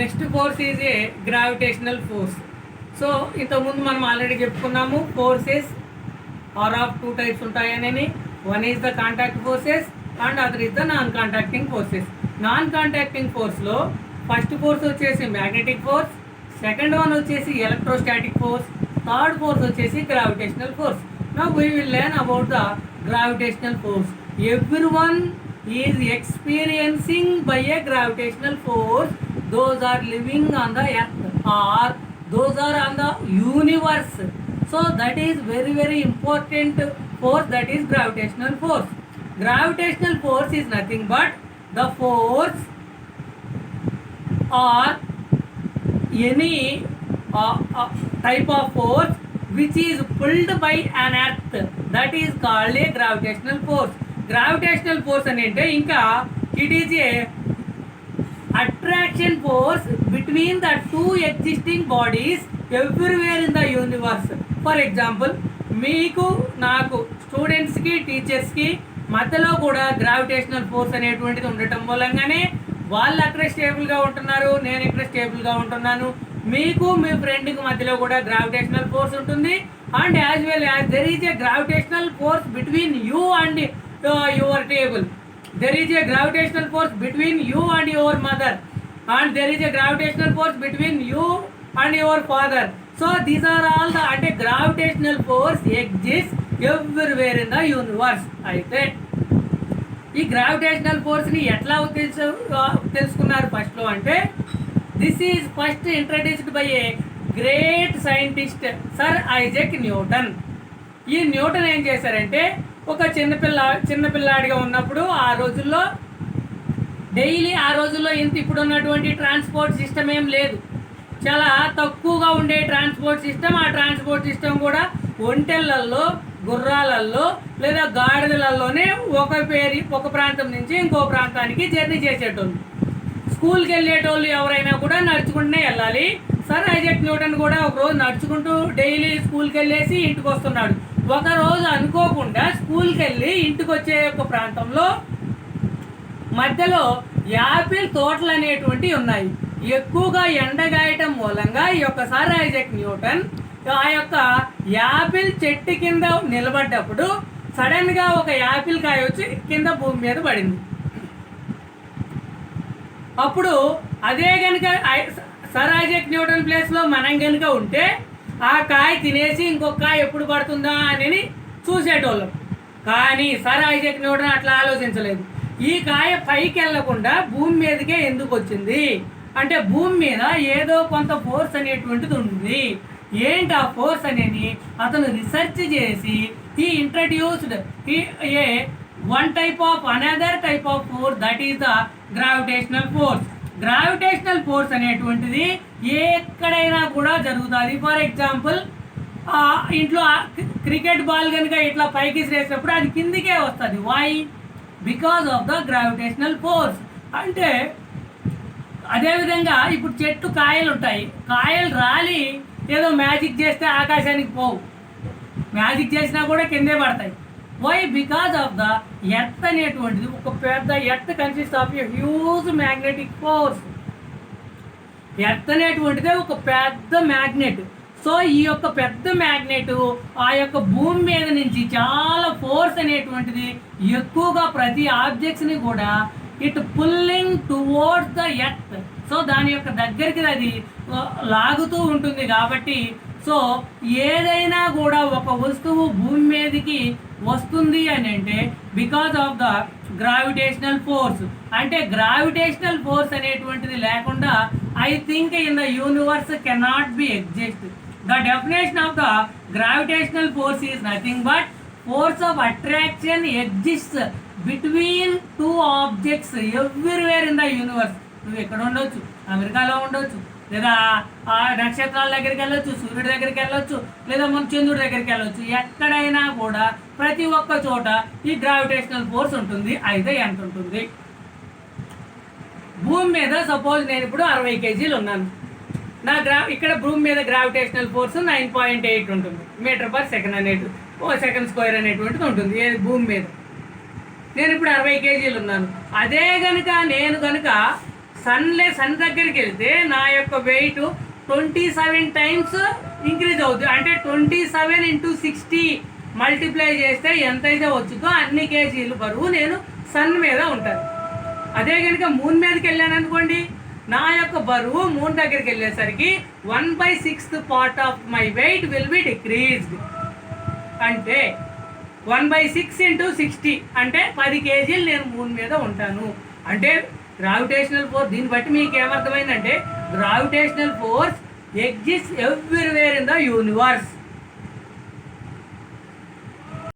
Next force is a gravitational force. So ఇంతకుముందు మనం already చెప్పుకున్నాము forces are of two types ఉంటాయని. One is the contact forces and other is the non contacting forces. Non contacting ఫోర్స్లో first force వచ్చేసి magnetic force, second one వచ్చేసి electrostatic force, third force వచ్చేసి gravitational force. Now we will learn about the gravitational force. Everyone is experiencing by a gravitational force. Those are living on the earth or those are on the universe. So that is very very important force, that is gravitational force. Gravitational force is nothing but the force or any type of force which is pulled by an earth, that is called a gravitational force. Gravitational force అంటే ఇంకా it is a attraction force between the two existing bodies everywhere in the universe. For example మీకు నాకు స్టూడెంట్స్కి టీచర్స్కి మధ్యలో కూడా gravitational force అనేటువంటిది ఉండటం మూలంగానే వాళ్ళు అక్కడ స్టేబుల్గా ఉంటున్నారు, నేను ఇక్కడ స్టేబుల్గా ఉంటున్నాను. మీకు మీ ఫ్రెండ్కి మధ్యలో కూడా గ్రావిటేషనల్ ఫోర్స్ ఉంటుంది. And as well as there is a gravitational force between you and your table. There is a gravitational force between you and your mother, and there is a gravitational force between you and your father. So these are all the అంటే gravitational force exists everywhere in the universe. అయితే ఈ gravitational ఫోర్స్ని ఎట్లా తెలుసుకున్నారు ఫస్ట్లో అంటే this is first introduced by a great scientist sir Isaac Newton. ఈ Newton ఏం చేశారంటే ఒక చిన్నపిల్లాడిగా ఉన్నప్పుడు ఆ రోజుల్లో డైలీ ఆ రోజుల్లో ఇంత ఇప్పుడు ఉన్నటువంటి ట్రాన్స్పోర్ట్ సిస్టమ్ ఏం లేదు, చాలా తక్కువగా ఉండే ట్రాన్స్పోర్ట్ సిస్టమ్. ఆ ట్రాన్స్పోర్ట్ సిస్టమ్ కూడా ఒంటెళ్ళల్లో, గుర్రాలల్లో లేదా గాడిదలలోనే ఒక ప్రాంతం నుంచి ఇంకో ప్రాంతానికి జర్నీ చేసేటోళ్ళు. స్కూల్కి వెళ్ళేటోళ్ళు ఎవరైనా కూడా నడుచుకుంటూనే వెళ్ళాలి. సర్ ఐజాక్ న్యూటన్ కూడా ఒకరోజు నడుచుకుంటూ డైలీ స్కూల్కి వెళ్ళేసి ఇంటికి వస్తున్నాడు. ఒకరోజు అనుకోకుండా స్కూల్కి వెళ్ళి ఇంటికి వచ్చే ఒక ప్రాంతంలో మధ్యలో యాపిల్ తోటలు అనేటువంటివి ఉన్నాయి. ఎక్కువగా ఎండగాయటం మూలంగా ఈ యొక్క సర్ ఐజాక్ న్యూటన్ ఆ యొక్క యాపిల్ చెట్టు కింద నిలబడ్డప్పుడు సడన్గా ఒక యాపిల్ కాయ వచ్చి కింద భూమి మీద పడింది. అప్పుడు అదే కనుక సర్ ఐజాక్ న్యూటన్ ప్లేస్లో మనం కనుక ఉంటే ఆ కాయ తినేసి ఇంకొక కాయ ఎప్పుడు పడుతుందా అని చూసేటోళ్ళం. కానీ సర్ ఐజాక్ న్యూటన్ అట్లా ఆలోచించలేదు. ఈ కాయ పైకి వెళ్లకుండా భూమి మీదకే ఎందుకు వచ్చింది అంటే భూమి మీద ఏదో కొంత ఫోర్స్ అనేటువంటిది ఉంది. ఏంటి ఆ ఫోర్స్ అనేది అతను రీసెర్చ్ చేసి ఈ introduced a one type of another type of force, that is the gravitational force. Gravitational force అనేటువంటిది ఎక్కడైనా కూడా జరుగుతుంది. ఫర్ ఎగ్జాంపుల్ ఇంట్లో క్రికెట్ బాల్ కనుక ఇట్లా పైకి వేసినప్పుడు అది కిందికే వస్తుంది. Why? Because of the gravitational force. అంటే అదేవిధంగా ఇప్పుడు చెట్టు కాయలు ఉంటాయి, కాయలు రాలి ఏదో మ్యాజిక్ చేస్తే ఆకాశానికి పోవు, మ్యాజిక్ చేసినా కూడా కిందే పడతాయి. Why? Because of the earth అనేటువంటిది ఒక పెద్ద earth consist of a huge magnetic force. Earth అనేటువంటిదే ఒక పెద్ద మ్యాగ్నెట్. సో ఈ యొక్క పెద్ద మ్యాగ్నెట్ ఆ యొక్క భూమి మీద నుంచి చాలా ఫోర్స్ అనేటువంటిది ఎక్కువగా ప్రతి ఆబ్జెక్ట్స్ని కూడా it pulling towards the earth. So దాని యొక్క దగ్గరికి అది లాగుతూ ఉంటుంది. కాబట్టి సో ఏదైనా కూడా ఒక వస్తువు భూమి మీదకి వస్తుంది అని అంటే because of the gravitational force. అంటే గ్రావిటేషనల్ ఫోర్స్ అనేటువంటిది లేకుండా I think in the universe cannot be exist. The definition of the gravitational force is nothing but force of attraction exists between two objects everywhere in the universe. నువ్వు ఎక్కడ ఉండొచ్చు, అమెరికాలో ఉండొచ్చు, లేదా ఆ నక్షత్రాల దగ్గరికి వెళ్ళొచ్చు, సూర్యుడి దగ్గరికి వెళ్ళొచ్చు, లేదా మన చంద్రుడి దగ్గరికి వెళ్ళొచ్చు. ఎక్కడైనా కూడా ప్రతి ఒక్క చోట ఈ గ్రావిటేషనల్ ఫోర్స్ ఉంటుంది. అయితే ఎంత ఉంటుంది? భూమి మీద సపోజ్ నేను ఇప్పుడు 60 kgs ఉన్నాను. నా ఇక్కడ భూమి మీద గ్రావిటేషనల్ ఫోర్స్ 9.8 ఉంటుంది మీటర్/సెకండ్ అనేది సెకండ్ స్క్వేర్ అనేటువంటిది ఉంటుంది. ఏది భూమి మీద. నేను ఇప్పుడు 60 kgs ఉన్నాను. అదే కనుక నేను కనుక సన్ దగ్గరికి వెళ్తే నా యొక్క వెయిట్ 27 టైమ్స్ ఇంక్రీజ్ అవుతుంది. అంటే 27 × 60 మల్టిప్లై చేస్తే ఎంతైతే వచ్చుతో అన్ని కేజీలు బరువు నేను సన్ మీద ఉంటాను. అదే కనుక మూన్ మీదకి వెళ్ళాను అనుకోండి, నా యొక్క బరువు మూన్ దగ్గరికి వెళ్ళేసరికి 1/6 part of my weight will be decreased. అంటే 1/6 × 60 అంటే 10 కేజీలు నేను మూన్ మీద ఉంటాను. అంటే గ్రావిటేషనల్ ఫోర్స్, దీన్ని బట్టి మీకు ఏమర్థమైందంటే gravitational force exist everywhere in the universe.